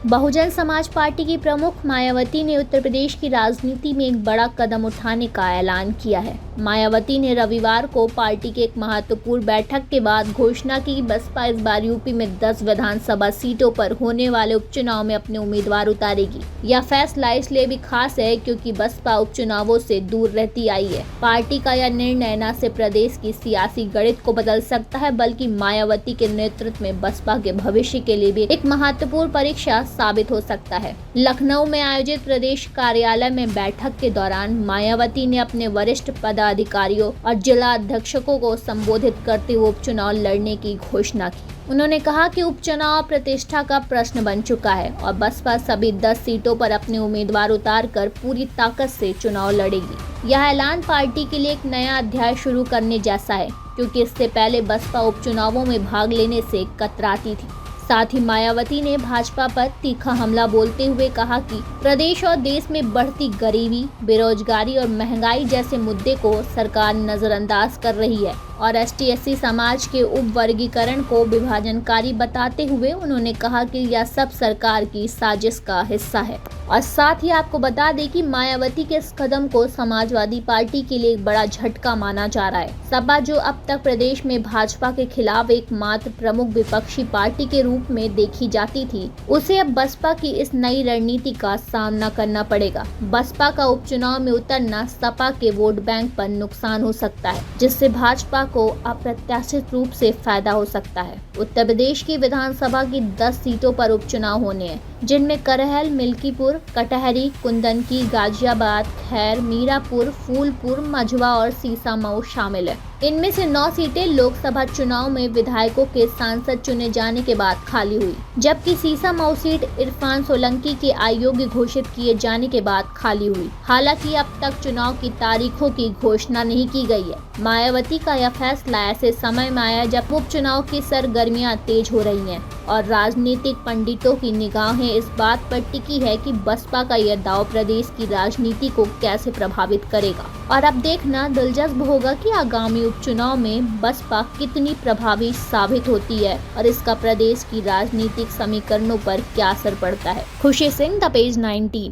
Bahujan Samaj party की प्रमुख मायावती ने उत्तर प्रदेश की राजनीति में एक बड़ा कदम उठाने का ऐलान किया है। मायावती ने रविवार को पार्टी की एक महत्वपूर्ण बैठक के बाद घोषणा की कि बसपा इस बार यूपी में 10 विधानसभा सीटों पर होने वाले उपचुनाव में अपने उम्मीदवार उतारेगी। यह फैसला इसलिए भी खास है क्योंकि बसपा उपचुनावों से दूर रहती आई है। पार्टी का यह निर्णय न सिर्फ प्रदेश की सियासी गणित को बदल सकता है बल्कि मायावती के नेतृत्व में बसपा के भविष्य के लिए भी एक महत्वपूर्ण परीक्षा साबित हो सकता है। लखनऊ में आयोजित प्रदेश कार्यालय में बैठक के दौरान मायावती ने अपने वरिष्ठ पदाधिकारियों और जिला अध्यक्षों को संबोधित करते हुए उपचुनाव लड़ने की घोषणा की। उन्होंने कहा कि उपचुनाव प्रतिष्ठा का प्रश्न बन चुका है और बसपा सभी 10 सीटों पर अपने उम्मीदवार उतारकर पूरी ताकत से चुनाव लड़ेगी। यह ऐलान पार्टी के लिए एक नया अध्याय शुरू करने जैसा है क्योंकि इससे पहले बसपा उपचुनावों में भाग लेने से कतराती थी। साथ ही मायावती ने भाजपा पर तीखा हमला बोलते हुए कहा कि प्रदेश और देश में बढ़ती गरीबी, बेरोजगारी और महंगाई जैसे मुद्दे को सरकार नजरअंदाज कर रही है और ST/SC समाज के उप वर्गीकरण को विभाजनकारी बताते हुए उन्होंने कहा कि यह सब सरकार की साजिश का हिस्सा है। और साथ ही आपको बता दें कि मायावती के इस कदम को समाजवादी पार्टी के लिए एक बड़ा झटका माना जा रहा है। सपा जो अब तक प्रदेश में भाजपा के खिलाफ एकमात्र प्रमुख विपक्षी पार्टी के रूप में देखी जाती थी, उसे अब बसपा की इस नई रणनीति का सामना करना पड़ेगा। बसपा का उपचुनाव में उतरना सपा के वोट बैंक पर नुकसान हो सकता है, जिससे भाजपा को अप्रत्याशित रूप से फायदा हो सकता है। उत्तर प्रदेश की विधानसभा की 10 सीटों पर उपचुनाव होने हैं, जिनमें करहल, मिल्कीपुर, कटहरी, कुंदनकी, गाजियाबाद, खैर, मीरापुर, फूलपुर, मझवा और सीसामऊ शामिल है। इनमें से 9 सीटें लोकसभा चुनाव में विधायकों के सांसद चुने जाने के बाद खाली हुई, जबकि सीसामऊ सीट इरफान सोलंकी के अयोग्य घोषित किए जाने के बाद खाली हुई। हालांकि अब तक चुनाव की तारीखों की घोषणा नहीं की गई है। मायावती का यह फैसला ऐसे समय में आया जब उपचुनाव की सरगर्मियां तेज हो रही हैं और राजनीतिक पंडितों की निगाहें इस बात पर टिकी है कि बसपा का यह दांव प्रदेश की राजनीति को कैसे प्रभावित करेगा। और अब देखना दिलचस्प होगा कि आगामी उपचुनाव में बसपा कितनी प्रभावी साबित होती है और इसका प्रदेश की राजनीतिक समीकरणों पर क्या असर पड़ता है। खुशी सिंह, द पेज 19।